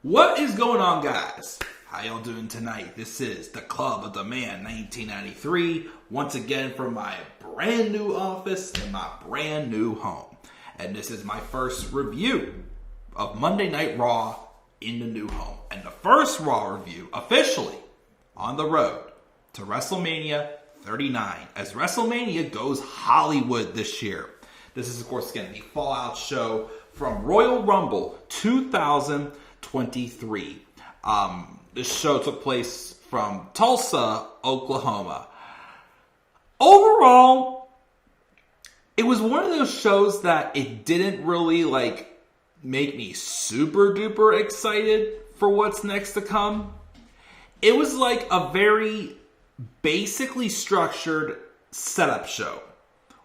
What is going on, guys? How y'all doing tonight? This is the Club of the Man 1993, once again from my brand new office in my brand new home. And this is my first review of Monday Night Raw in the new home. And the first Raw review officially on the road to WrestleMania 39 as WrestleMania goes Hollywood this year. This is, of course, again, the Fallout show from Royal Rumble 2023. This show took place from Tulsa, Oklahoma. Overall, it was one of those shows that it didn't really make me super duper excited for what's next to come. It was like a very basically structured setup show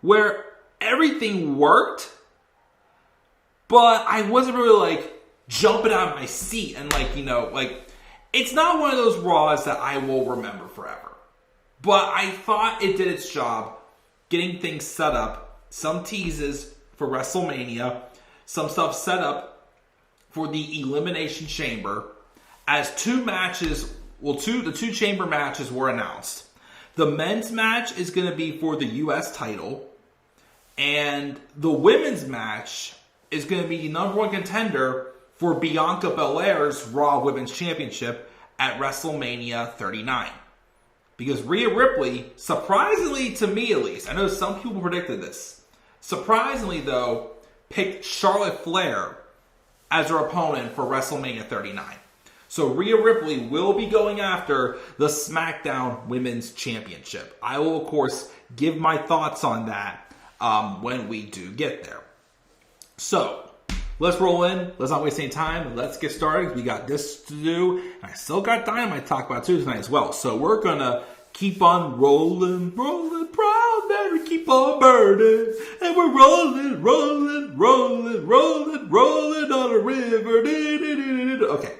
where everything worked, but I wasn't really jumping out of my seat and it's not one of those Raws that I will remember forever. But I thought it did its job getting things set up, some teases for WrestleMania, some stuff set up for the Elimination Chamber as the two chamber matches were announced. The men's match is going to be for the U.S. title, and the women's match is going to be the number one contender for Bianca Belair's Raw Women's Championship at WrestleMania 39. Because Rhea Ripley, surprisingly to me at least, I know some people predicted this, surprisingly though, picked Charlotte Flair as her opponent for WrestleMania 39. So Rhea Ripley will be going after the SmackDown Women's Championship. I will, of course, give my thoughts on that when we do get there. So, let's roll in. Let's not waste any time. Let's get started. We got this to do. And I still got Dynamite to talk about too tonight as well. So we're going to keep on rolling, proud Mary, keep on burning. And we're rolling on a river. Okay,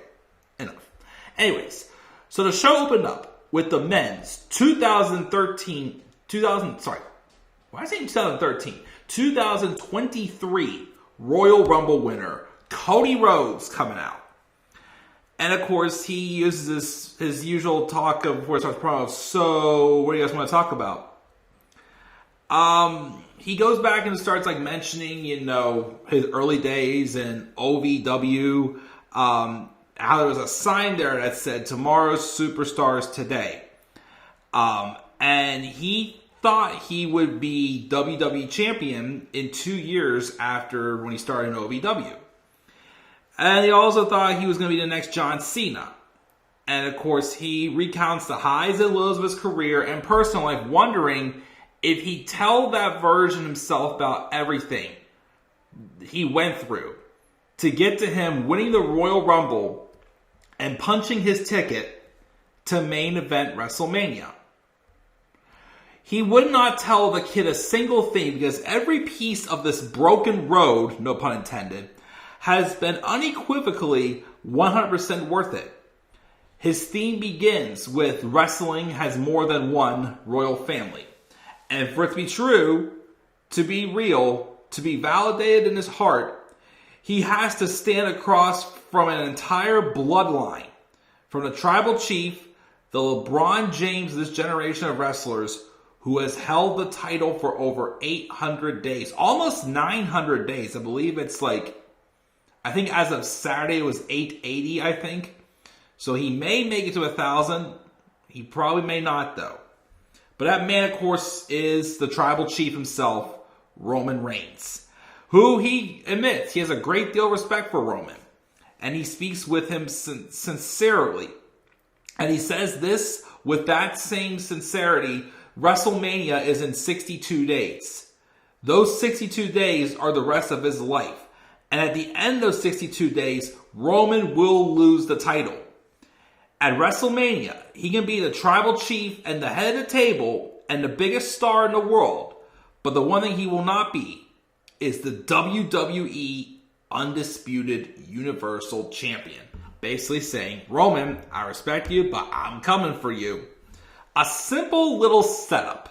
enough. Anyways, so the show opened up with the men's 2023 Royal Rumble winner, Cody Rhodes, coming out. And of course, he uses his usual talk of where it starts promo. So, what do you guys want to talk about? He goes back and starts mentioning, his early days in OVW, how there was a sign there that said tomorrow's superstars today. And he thought he would be WWE champion in 2 years after when he started in OVW. And he also thought he was going to be the next John Cena. And of course, he recounts the highs and lows of his career and personal life, wondering if he'd tell that version himself about everything he went through to get to him winning the Royal Rumble and punching his ticket to main event WrestleMania. He would not tell the kid a single thing because every piece of this broken road, no pun intended, has been unequivocally 100% worth it. His theme begins with wrestling has more than one royal family. And for it to be true, to be real, to be validated in his heart, he has to stand across from an entire bloodline. From the tribal chief, the LeBron James of this generation of wrestlers, who has held the title for over 800 days. Almost 900 days. I believe it's I think as of Saturday it was 880, I think. So he may make it to 1,000. He probably may not, though. But that man, of course, is the tribal chief himself, Roman Reigns, who he admits he has a great deal of respect for Roman. And he speaks with him sincerely. And he says this with that same sincerity. WrestleMania is in 62 days. Those 62 days are the rest of his life. And at the end of those 62 days, Roman will lose the title. At WrestleMania, he can be the tribal chief and the head of the table and the biggest star in the world. But the one thing he will not be is the WWE Undisputed Universal Champion. Basically saying, Roman, I respect you, but I'm coming for you. A simple little setup.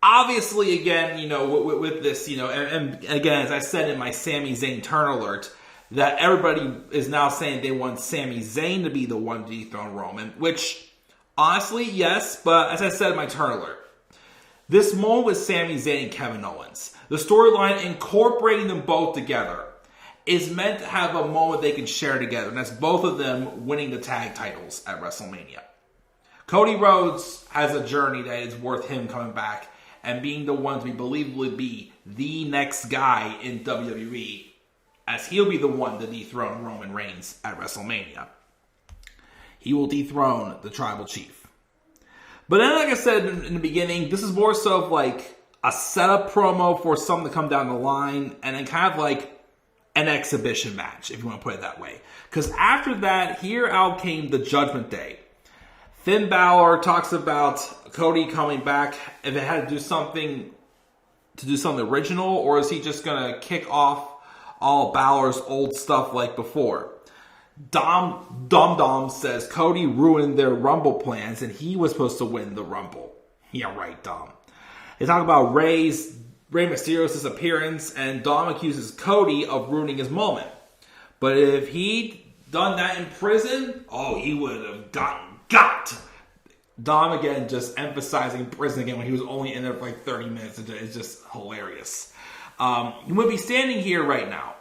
Obviously, again, with this, and again, as I said in my Sami Zayn turn alert, that everybody is now saying they want Sami Zayn to be the one to dethrone Roman, which, honestly, yes, but as I said in my turn alert, this moment with Sami Zayn and Kevin Owens, the storyline incorporating them both together, is meant to have a moment they can share together, and that's both of them winning the tag titles at WrestleMania. Cody Rhodes has a journey that is worth him coming back and being the one to believably be the next guy in WWE, as he'll be the one to dethrone Roman Reigns at WrestleMania. He will dethrone the Tribal Chief. But then, like I said in the beginning, this is more so of like a setup promo for something to come down the line, and then kind of like an exhibition match, if you want to put it that way. Because after that, here out came the Judgment Day. Finn Balor talks about Cody coming back, if it had to do something original, or is he just going to kick off all Balor's old stuff like before? Dom says Cody ruined their Rumble plans and he was supposed to win the Rumble. Yeah, right, Dom. They talk about Rey Mysterio's disappearance, and Dom accuses Cody of ruining his moment. But if he'd done that in prison, he would have gotten got. Dom again just emphasizing prison again when he was only in there for like 30 minutes. It's just hilarious. You would be standing here right now.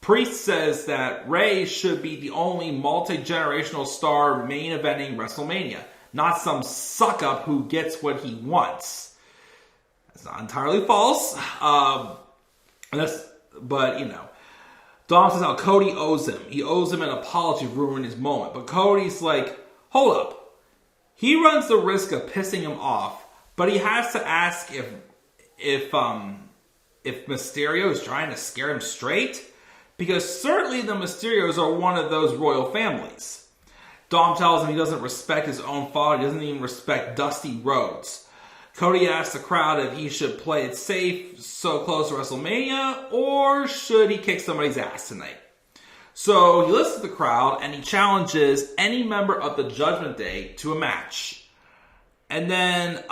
Priest says that Rey should be the only multi-generational star main eventing WrestleMania, not some suck-up who gets what he wants. That's not entirely false. But, you know, Dom says how Cody owes him. He owes him an apology for ruining his moment. But Cody's like, hold up. He runs the risk of pissing him off, but he has to ask if Mysterio is trying to scare him straight, because certainly the Mysterios are one of those royal families. Dom tells him he doesn't respect his own father. He doesn't even respect Dusty Rhodes. Cody asks the crowd if he should play it safe so close to WrestleMania, or should he kick somebody's ass tonight? So he listens to the crowd and he challenges any member of the Judgment Day to a match. And then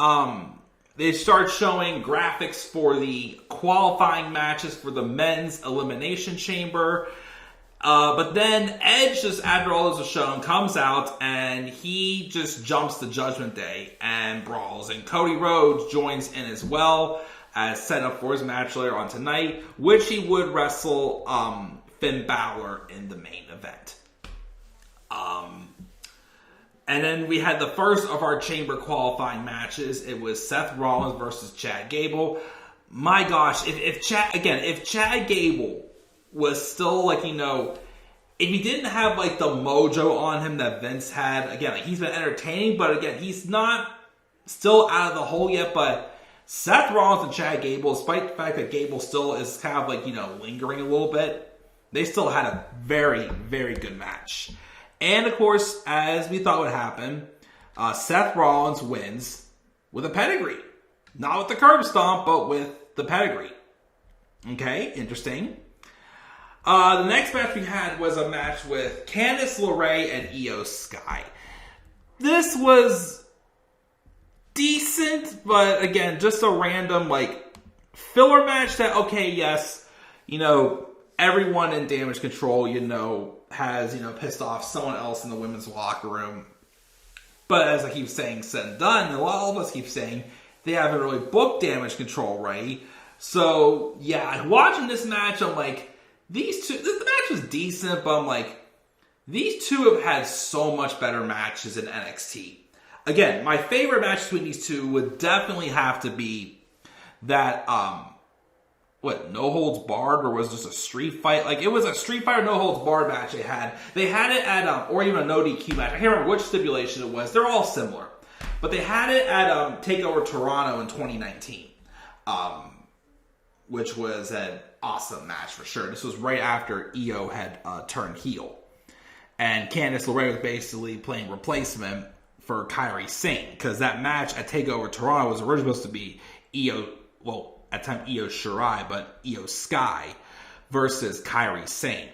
they start showing graphics for the qualifying matches for the men's elimination chamber. But then Edge, just after all this is shown, comes out and he just jumps the Judgment Day and brawls. And Cody Rhodes joins in as well as set up for his match later on tonight, which he would wrestle Finn Balor in the main event. And then we had the first of our chamber qualifying matches. It was Seth Rollins versus Chad Gable. My gosh, if Chad Gable was still like, you know, if he didn't have like the mojo on him that Vince had, again, like, he's been entertaining, but again, he's not still out of the hole yet. But Seth Rollins and Chad Gable, despite the fact that Gable still is kind of like, you know, lingering a little bit, they still had a very, very good match. And of course, as we thought would happen, Seth Rollins wins with a pedigree. Not with the curb stomp, but with the pedigree. Okay, interesting. The next match we had was a match with Candice LeRae and Io Sky. This was decent, but again, just a random, like, filler match that, okay, yes, you know, everyone in Damage Control, you know, has, you know, pissed off someone else in the women's locker room. But as I keep saying, said and done, and a lot of us keep saying, they haven't really booked Damage Control right. So, yeah, watching this match, I'm like, these two, the match was decent, but I'm like, these two have had so much better matches in NXT. Again, my favorite match between these two would definitely have to be that, no holds barred, or was just a street fight? Like, it was a street fight or no holds barred match they had. They had it at, or even a no DQ match. I can't remember which stipulation it was. They're all similar. But they had it at TakeOver Toronto in 2019. Which was an awesome match for sure. This was right after Io had turned heel. And Candice LeRae was basically playing replacement for Kairi Sane. Because that match at TakeOver Toronto was originally supposed to be Io, well, at the time Io Shirai, but Io Sky versus Kairi Sane.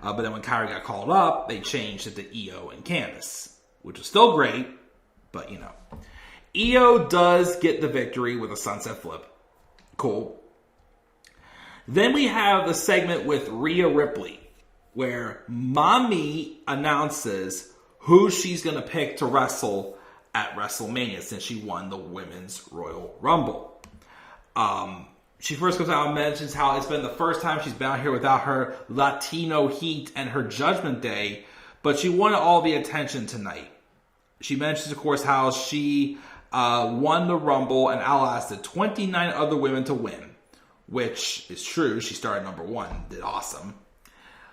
But then when Kairi got called up, they changed it to Io and Candice, which was still great, but you know. Io does get the victory with a sunset flip. Cool. Then we have the segment with Rhea Ripley. where Mommy announces who she's going to pick to wrestle at WrestleMania since she won the Women's Royal Rumble. She first comes out and mentions how it's been the first time she's been out here without her Latino heat and her Judgment Day, but she wanted all the attention tonight. She mentions, of course, how she won the Rumble and outlasted 29 other women to win, which is true. She started number 1, did awesome.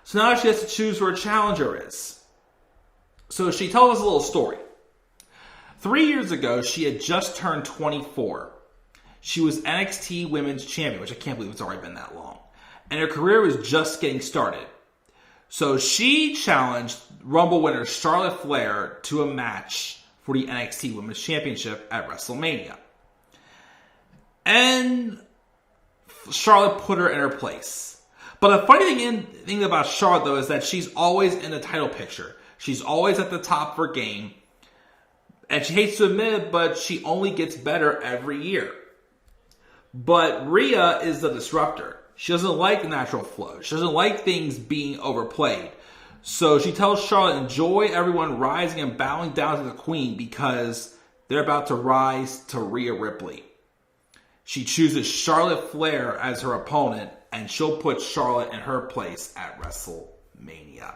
So now she has to choose who her challenger is. So she tells us a little story. 3 years ago, she had just turned 24. She was NXT Women's Champion, which I can't believe it's already been that long. And her career was just getting started. So she challenged Rumble winner Charlotte Flair to a match for the NXT Women's Championship at WrestleMania. And Charlotte put her in her place. But the funny thing about Charlotte, though, is that she's always in the title picture. She's always at the top of her game. And she hates to admit it, but she only gets better every year. But Rhea is the disruptor. She doesn't like the natural flow. She doesn't like things being overplayed. So she tells Charlotte, enjoy everyone rising and bowing down to the queen because they're about to rise to Rhea Ripley. She chooses Charlotte Flair as her opponent, and she'll put Charlotte in her place at WrestleMania.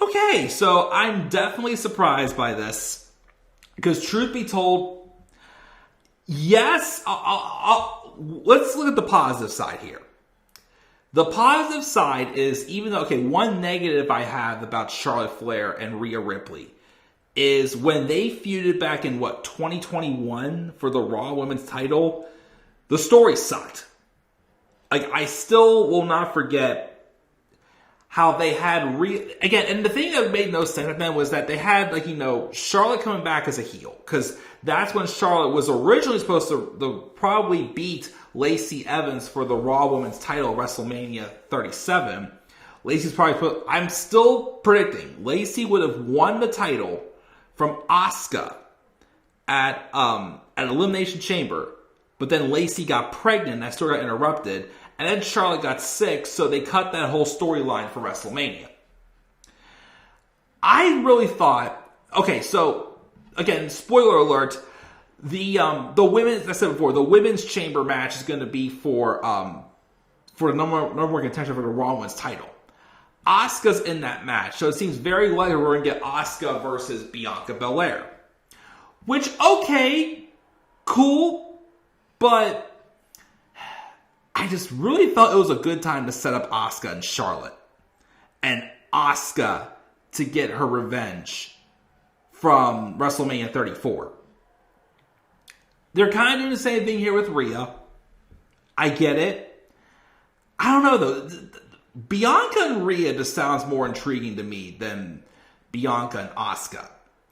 Okay, so I'm definitely surprised by this. Because truth be told, yes, let's look at the positive side here. The positive side is, even though, one negative I have about Charlotte Flair and Rhea Ripley is when they feuded back in, 2021 for the Raw Women's title, the story sucked. I still will not forget how they had again, and the thing that made no sense then was that they had Charlotte coming back as a heel, because that's when Charlotte was originally supposed to probably beat Lacey Evans for the Raw Women's title at WrestleMania 37. Lacey's probably I'm still predicting Lacey would have won the title from Asuka at Elimination Chamber, but then Lacey got pregnant and that story got interrupted. And then Charlotte got sick, so they cut that whole storyline for WrestleMania. I really thought, so again, spoiler alert, the women's, as I said before, the women's chamber match is going to be for the number one contention for the Raw Women's title. Asuka's in that match, so it seems very likely we're going to get Asuka versus Bianca Belair. Which, cool, but I just really thought it was a good time to set up Asuka and Charlotte. And Asuka to get her revenge from WrestleMania 34. They're kind of doing the same thing here with Rhea. I get it. I don't know, though. Bianca and Rhea just sounds more intriguing to me than Bianca and Asuka.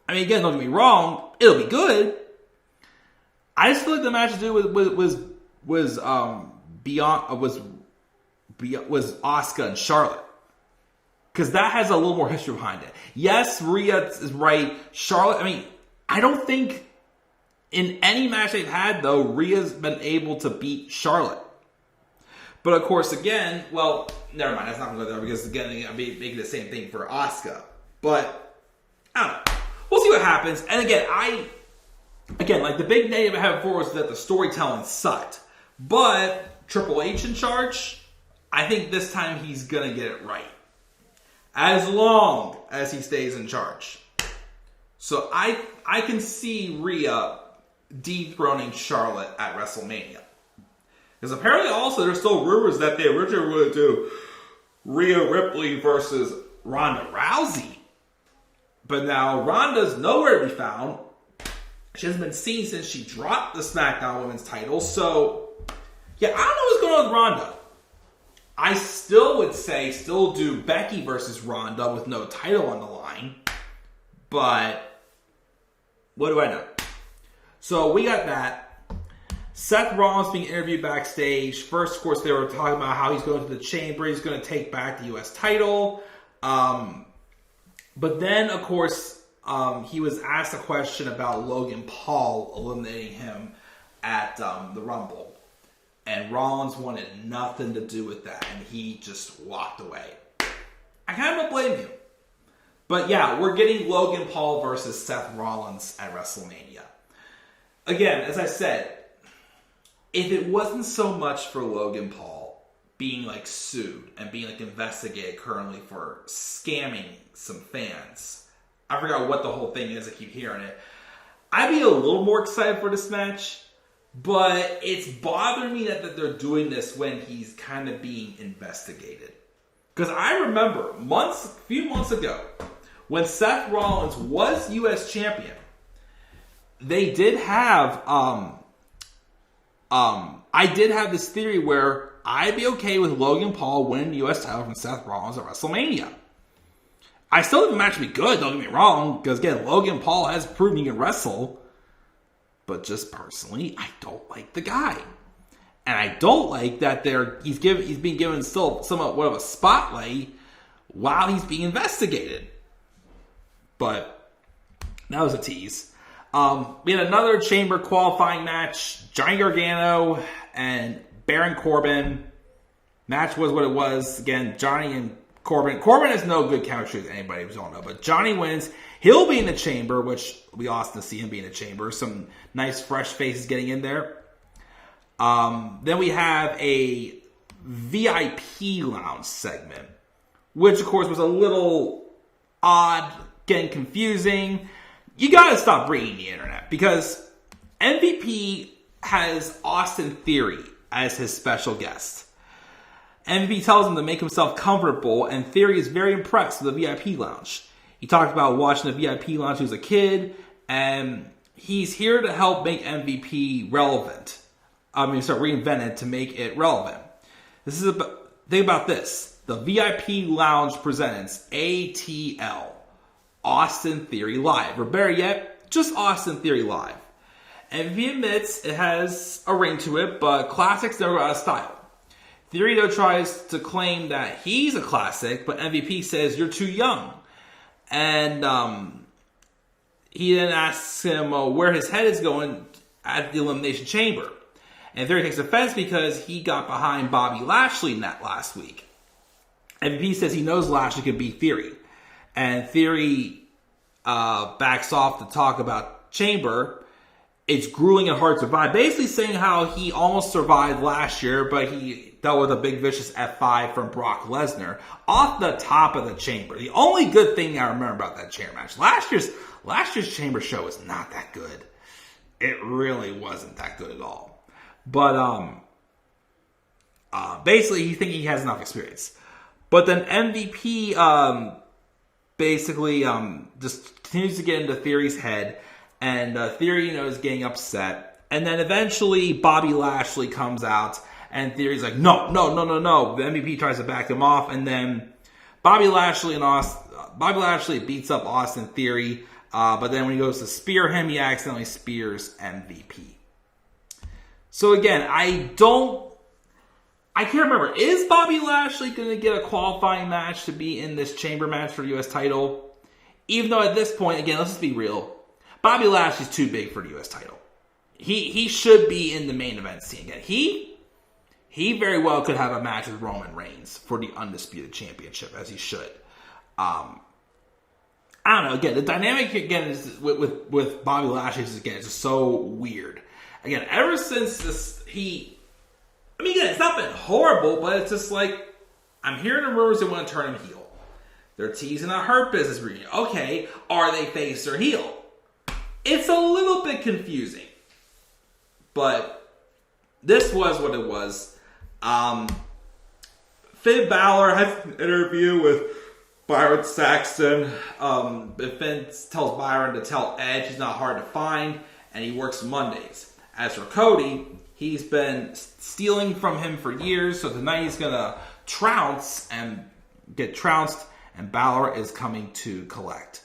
I mean, again, don't get me wrong. It'll be good. I just feel like the match to do was Asuka and Charlotte, because that has a little more history behind it. Yes, Rhea is right. Charlotte, I don't think in any match they've had, though, Rhea's been able to beat Charlotte. But of course, again, never mind. That's not going to go there because again, I'm making the same thing for Asuka. But I don't know. We'll see what happens. And again, the big negative I had before was that the storytelling sucked. But Triple H in charge, I think this time he's going to get it right. As long as he stays in charge. So I can see Rhea dethroning Charlotte at WrestleMania. Because apparently also there's still rumors that they originally would do Rhea Ripley versus Ronda Rousey. But now Ronda's nowhere to be found. She hasn't been seen since she dropped the SmackDown Women's title. So, yeah, I don't know what's going on with Ronda. I still would say still do Becky versus Ronda with no title on the line. But what do I know? So we got that. Seth Rollins being interviewed backstage. First, of course, they were talking about how he's going to the Chamber. He's going to take back the U.S. title. But then, of course, he was asked a question about Logan Paul eliminating him at the Rumble. And Rollins wanted nothing to do with that. And he just walked away. kind of don't blame you. But yeah, we're getting Logan Paul versus Seth Rollins at WrestleMania. Again, as I said, if it wasn't so much for Logan Paul being like sued and being like investigated currently for scamming some fans, I forgot what the whole thing is, I keep hearing it, I'd be a little more excited for this match, but it's bothering me that they're doing this when he's kind of being investigated. Because I remember a few months ago, when Seth Rollins was U.S. champion, they did have, I did have this theory where I'd be okay with Logan Paul winning the U.S. title from Seth Rollins at WrestleMania. I still think the match would be good, don't get me wrong, because again, Logan Paul has proven he can wrestle, but just personally, I don't like the guy. And I don't like that he's being given still somewhat of a spotlight while he's being investigated. But that was a tease. We had another Chamber qualifying match. Johnny Gargano and Baron Corbin. Match was what it was. Again, Johnny and Corbin. Corbin has no good chemistry with anybody, we don't know. But Johnny wins. He'll be in the Chamber, which will be awesome to see him be in the Chamber. Some nice fresh faces getting in there. Then we have a VIP lounge segment, which of course was a little odd, getting confusing. You gotta stop reading the internet, because MVP has Austin Theory as his special guest. MVP tells him to make himself comfortable, and Theory is very impressed with the VIP lounge. He talked about watching the VIP lounge when he was a kid, and he's here to help make MVP relevant. Reinvented to make it relevant. Think about this. The VIP lounge presents ATL. Austin Theory Live. Or better yet, just Austin Theory Live. MVP admits it has a ring to it, but classics never go out of style. Theory, though, tries to claim that he's a classic, but MVP says, you're too young. And he then asks him where his head is going at the Elimination Chamber. And Theory takes offense because he got behind Bobby Lashley in that last week. MVP says he knows Lashley can beat Theory. And Theory backs off to talk about Chamber. It's grueling and hard to survive. Basically saying how he almost survived last year, but he dealt with a big vicious F5 from Brock Lesnar off the top of the Chamber. The only good thing I remember about that Chamber match, last year's Chamber show was not that good. It really wasn't that good at all. But basically, he thinks he has enough experience. But then MVP basically just continues to get into Theory's head, and Theory, is getting upset. And then eventually Bobby Lashley comes out, and Theory's like, no. The MVP tries to back him off, and then Bobby Lashley beats up Austin Theory, but then when he goes to spear him, he accidentally spears MVP. So again, I can't remember. Is Bobby Lashley going to get a qualifying match to be in this Chamber match for the U.S. title? Even though at this point, again, let's just be real, Bobby Lashley's too big for the U.S. title. He should be in the main event scene again. He very well could have a match with Roman Reigns for the Undisputed Championship, as he should. I don't know. Again, the dynamic again is with Bobby Lashley is just so weird. Again, ever since this, again, it's not been horrible, but it's just like, I'm hearing the rumors they want to turn him heel. They're teasing a Hurt Business reunion. Okay, are they face or heel? It's a little bit confusing. But this was what it was. Finn Balor has an interview with Byron Saxton. Finn tells Byron to tell Edge he's not hard to find, and he works Mondays. As for Cody, he's been stealing from him for years, so tonight he's going to trounce and get trounced, and Balor is coming to collect.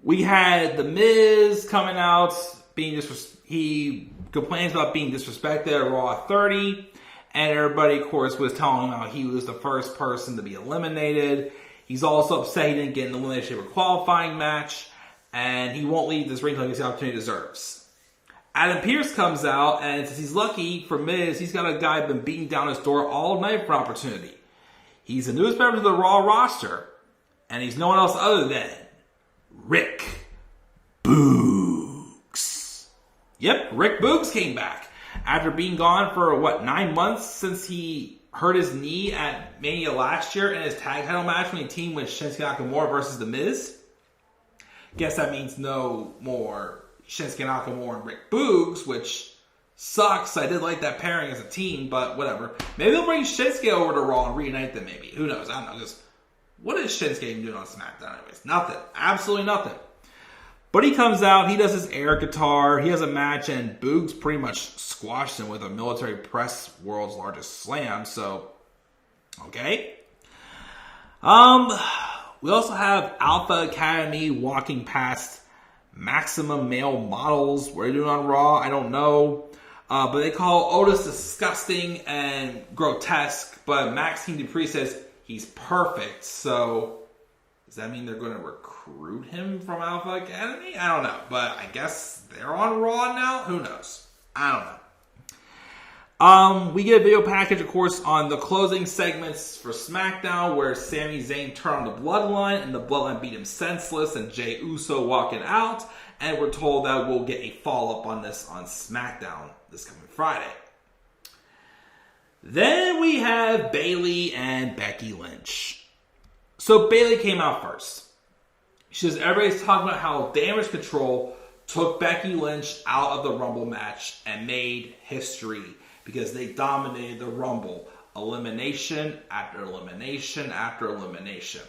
We had The Miz coming out, he complains about being disrespected at Raw 30, and everybody, of course, was telling him how he was the first person to be eliminated. He's also upset he didn't get an Elimination Chamber qualifying match, and he won't leave this ring until he gets the opportunity he deserves. Adam Pearce comes out, and since he's lucky for Miz, he's got a guy been beating down his door all night for opportunity. He's the newest member of the Raw roster, and he's no one else other than Rick Boogs. Yep, Rick Boogs came back after being gone for, 9 months since he hurt his knee at Mania last year in his tag title match when he teamed with Shinsuke Nakamura versus The Miz. Guess that means no more Shinsuke Nakamura and Rick Boogs, which sucks. I did like that pairing as a team, but whatever. Maybe they'll bring Shinsuke over to Raw and reunite them, maybe. Who knows? I don't know. Because what is Shinsuke even doing on SmackDown anyways? Nothing. Absolutely nothing. But he comes out, he does his air guitar, he has a match, and Boogs pretty much squashed him with a military press world's largest slam, so, okay. We also have Alpha Academy walking past Maximum Male Models. What are they doing on Raw? I don't know. But they call Otis disgusting and grotesque, but Maxime Dupree says he's perfect, so does that mean they're going to recruit him from Alpha Academy? I don't know, but I guess they're on Raw now? Who knows? I don't know. We get a video package, of course, on the closing segments for SmackDown, where Sami Zayn turned on the Bloodline, and the Bloodline beat him senseless, and Jey Uso walking out, and we're told that we'll get a follow-up on this on SmackDown this coming Friday. Then we have Bayley and Becky Lynch. So Bayley came out first. She says everybody's talking about how Damage Control took Becky Lynch out of the Rumble match and made history because they dominated the Rumble. Elimination after elimination after elimination.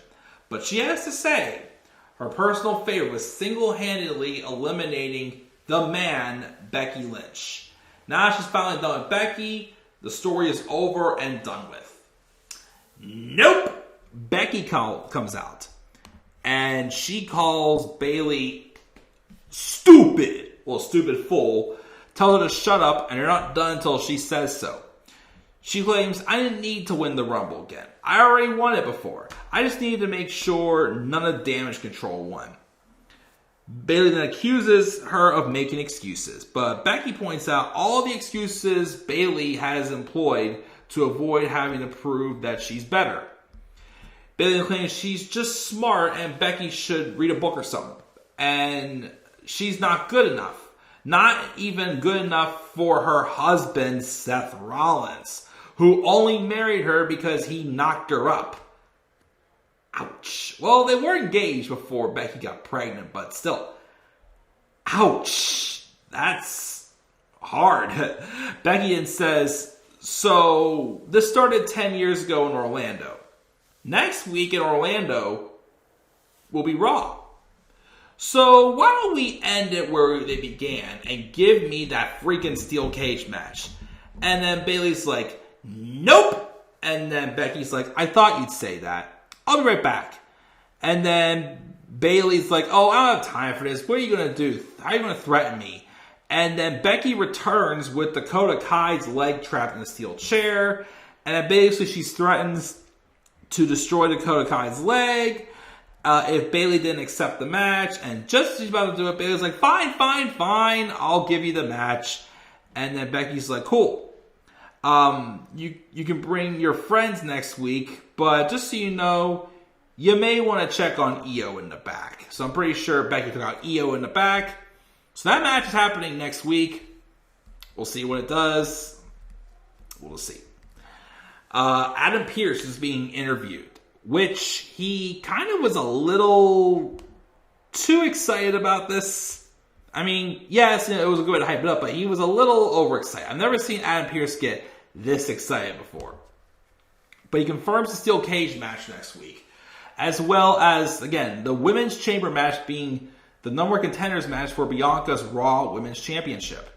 But she has to say her personal favorite was single-handedly eliminating the man, Becky Lynch. Now she's finally done with Becky. The story is over and done with. Nope! Becky comes out. And she calls Bayley stupid. Well, stupid fool. Tells her to shut up, and you're not done until she says so. She claims, I didn't need to win the Rumble again. I already won it before. I just needed to make sure none of Damage Control won. Bayley then accuses her of making excuses, but Becky points out all the excuses Bayley has employed to avoid having to prove that she's better. Bayley claims she's just smart and Becky should read a book or something. And she's not good enough. Not even good enough for her husband, Seth Rollins, who only married her because he knocked her up. Ouch. Well, they were engaged before Becky got pregnant, but still. Ouch. That's hard. Becky then says, so this started 10 years ago in Orlando. Next week in Orlando will be Raw. So why don't we end it where they began and give me that freaking steel cage match? And then Bayley's like, nope. And then Becky's like, I thought you'd say that. I'll be right back. And then Bayley's like, oh, I don't have time for this. What are you going to do? How are you going to threaten me? And then Becky returns with Dakota Kai's leg trapped in a steel chair. And then basically she threatens to destroy Dakota Kai's leg if Bayley didn't accept the match. And just as she's about to do it, Bayley's like, fine. I'll give you the match. And then Becky's like, cool. You can bring your friends next week, but just so you know, you may want to check on Io in the back. So I'm pretty sure Becky took out Io in the back. So that match is happening next week. We'll see what it does. We'll see. Adam Pearce is being interviewed, which he kind of was a little too excited about this. I mean, yes, it was a good way to hype it up, but he was a little overexcited. I've never seen Adam Pearce get this excited before. But he confirms the steel cage match next week, as well as, again, the women's chamber match being the number one contenders match for Bianca's Raw Women's Championship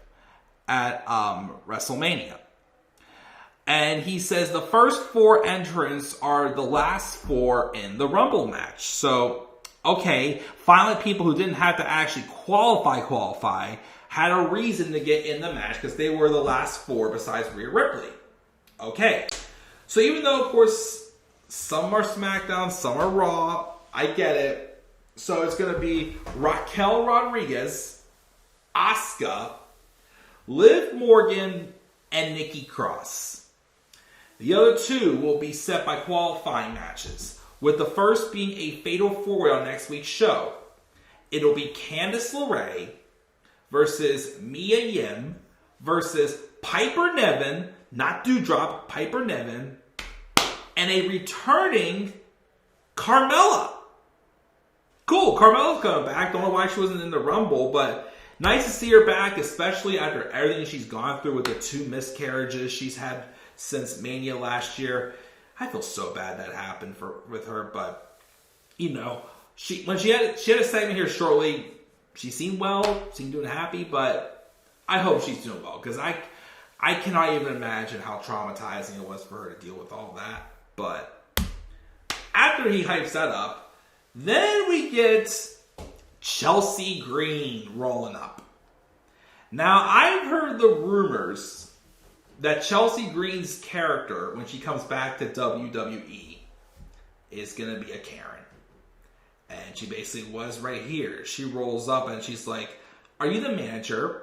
at WrestleMania. And he says the first 4 entrants are the last 4 in the Rumble match. So, okay, finally people who didn't have to actually qualify had a reason to get in the match because they were the last 4 besides Rhea Ripley. Okay. So even though, of course, some are SmackDown, some are Raw, I get it. So it's going to be Raquel Rodriguez, Asuka, Liv Morgan, and Nikki Cross. The other 2 will be set by qualifying matches, with the first being a fatal 4-way on next week's show. It'll be Candice LeRae versus Mia Yim versus Piper Niven, not Doudrop, Piper Niven, and a returning Carmella. Cool, Carmella's coming back. Don't know why she wasn't in the Rumble, but nice to see her back, especially after everything she's gone through with the 2 miscarriages she's had since Mania last year. I feel so bad that happened with her, but you know, she had a segment here shortly. She seemed well, seemed doing happy, but I hope she's doing well, because I cannot even imagine how traumatizing it was for her to deal with all that. But after he hypes that up, then we get Chelsea Green rolling up. Now, I've heard the rumors that Chelsea Green's character, when she comes back to WWE, is going to be a Karen. And she basically was right here. She rolls up and she's like, "Are you the manager?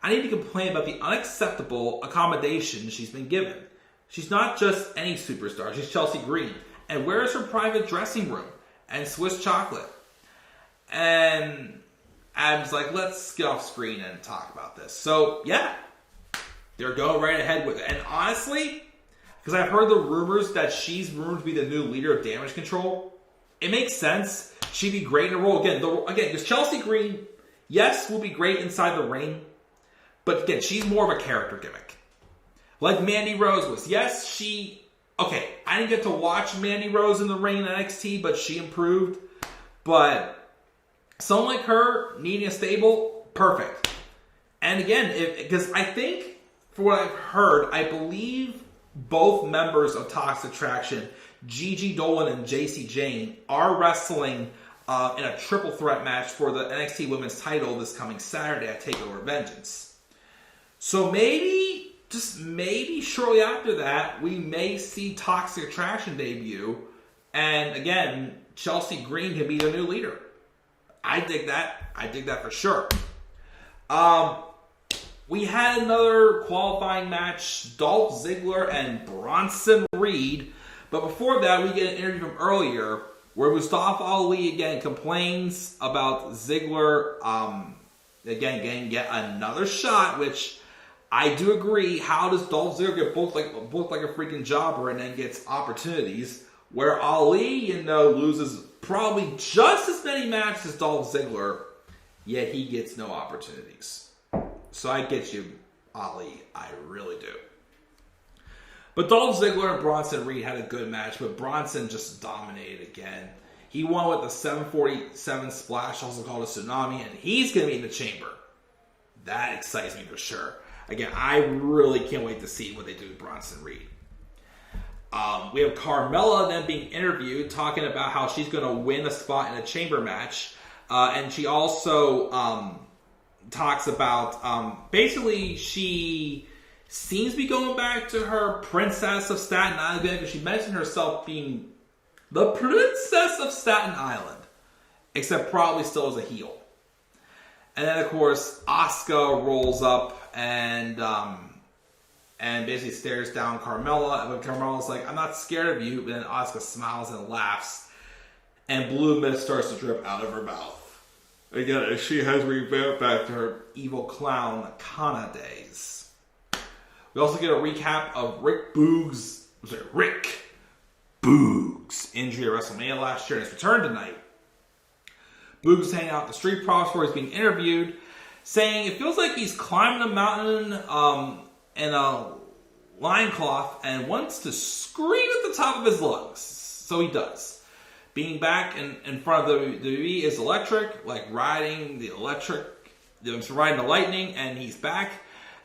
I need to complain about the unacceptable accommodation she's been given. She's not just any superstar. She's Chelsea Green. And where is her private dressing room? And Swiss chocolate?" And Adam's like, "Let's get off screen and talk about this." So, yeah. They're going right ahead with it. And honestly, because I've heard the rumors that she's rumored to be the new leader of Damage Control, it makes sense. She'd be great in a role. Again, because Chelsea Green, yes, will be great inside the ring. But again, she's more of a character gimmick. Like Mandy Rose was. Yes, okay, I didn't get to watch Mandy Rose in the ring in NXT, but she improved. But someone like her, needing a stable, perfect. And again, because I think, for what I've heard, I believe both members of Toxic Attraction, Gigi Dolan and JC Jane, are wrestling in a triple threat match for the NXT Women's title this coming Saturday at TakeOver Vengeance. So maybe, just maybe shortly after that, we may see Toxic Attraction debut. And again, Chelsea Green can be their new leader. I dig that. I dig that for sure. We had another qualifying match, Dolph Ziggler and Bronson Reed. But before that, we get an interview from earlier where Mustafa Ali again complains about Ziggler again getting yet another shot, which I do agree. How does Dolph Ziggler get booked like a freaking jobber and then gets opportunities? Where Ali, loses probably just as many matches as Dolph Ziggler, yet he gets no opportunities. So I get you, Ali. I really do. But Dolph Ziggler and Bronson Reed had a good match, but Bronson just dominated again. He won with the 747 splash, also called a tsunami, and he's going to be in the chamber. That excites me for sure. Again, I really can't wait to see what they do with Bronson Reed. We have Carmella then being interviewed, talking about how she's going to win a spot in a chamber match. And she also talks about, basically, she seems to be going back to her Princess of Staten Island, because she mentioned herself being the Princess of Staten Island, except probably still as a heel. And then, of course, Asuka rolls up and basically stares down Carmella. And Carmella's like, "I'm not scared of you." But then Asuka smiles and laughs, and blue mist starts to drip out of her mouth. Again, she has revamped back to her evil clown Kana days. We also get a recap of Rick Boogs' injury at WrestleMania last year and his return tonight. Boogs is hanging out at the Street Profits where he's being interviewed, saying it feels like he's climbing a mountain in a loincloth and wants to scream at the top of his lungs. So he does. Being back in front of the WWE is electric, like riding the lightning, and he's back.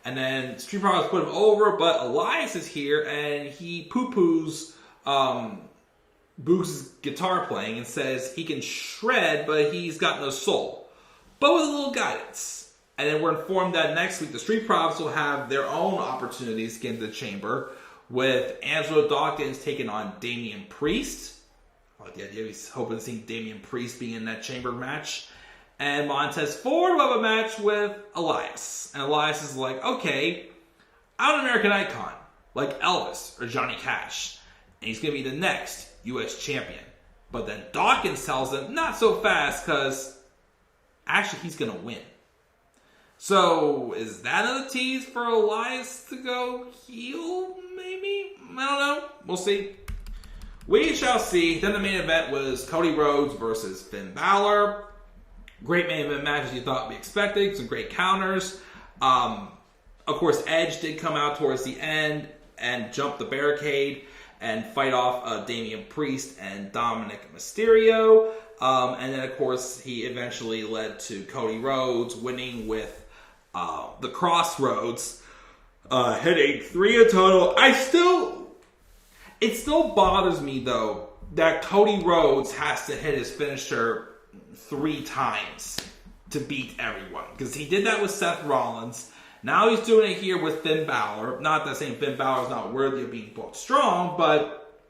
And then Street Profits put him over, but Elias is here, and he poo-poos Boogs' guitar playing and says he can shred, but he's got no soul. But with a little guidance. And then we're informed that next week the Street Profits will have their own opportunities to get into the chamber, with Angelo Dawkins taking on Damian Priest. Like the idea, he's hoping to see Damian Priest being in that chamber match. And Montez Ford will have a match with Elias. And Elias is like, "Okay, I'm an American icon. like Elvis or Johnny Cash. And he's going to be the next U.S. champion. But then Dawkins tells him, not so fast, because actually he's going to win. So, is that another tease for Elias to go heel, maybe? I don't know. We'll see. We shall see. Then the main event was Cody Rhodes versus Finn Balor. Great main event match as you thought we expected. Some great counters. Of course, Edge did come out towards the end and jump the barricade and fight off Damian Priest and Dominic Mysterio. And then, of course, he eventually led to Cody Rhodes winning with the Crossroads, hitting 3 in total. It still bothers me, though, that Cody Rhodes has to hit his finisher 3 times to beat everyone. Because he did that with Seth Rollins. Now he's doing it here with Finn Balor. Not that saying Finn Balor is not worthy of being booked strong, but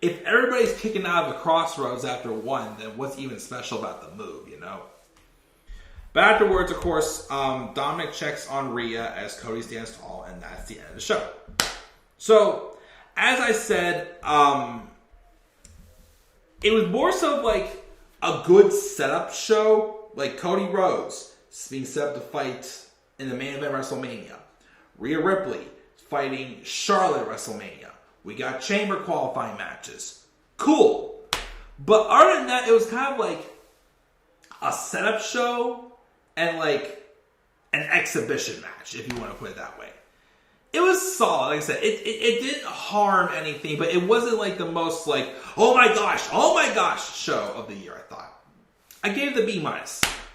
if everybody's kicking out of the Crossroads after 1, then what's even special about the move, you know? But afterwards, of course, Dominic checks on Rhea as Cody stands tall, and that's the end of the show. So, as I said, it was more so like a good setup show. Like Cody Rhodes being set up to fight in the main event of WrestleMania. Rhea Ripley fighting Charlotte at WrestleMania. We got chamber qualifying matches. Cool. But other than that, it was kind of like a setup show and like an exhibition match, if you want to put it that way. It was solid. Like I said, it didn't harm anything, but it wasn't like the most like, oh my gosh show of the year, I thought. I gave it a B-.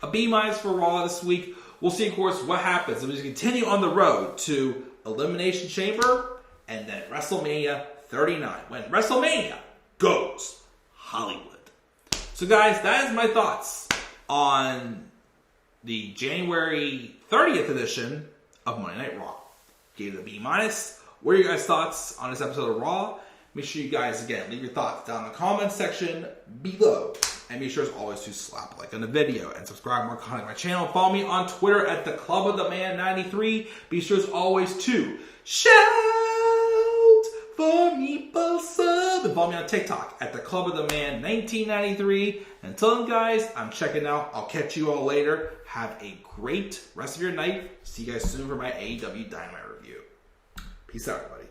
A B- for Raw this week. We'll see, of course, what happens. We continue on the road to Elimination Chamber and then WrestleMania 39. When WrestleMania goes Hollywood. So, guys, that is my thoughts on the January 30th edition of Monday Night Raw. Gave it a B-. What are your guys' thoughts on this episode of Raw? Make sure you guys, again, leave your thoughts down in the comments section below. And be sure as always to slap a like on the video and subscribe more content to my channel. Follow me on Twitter at the Club of the Man 93. Be sure as always to shout for Meeple Sub. And follow me on TikTok at the Club of the Man 1993. Until then, guys, I'm checking out. I'll catch you all later. Have a great rest of your night. See you guys soon for my AEW Dynamite review. Peace out, everybody.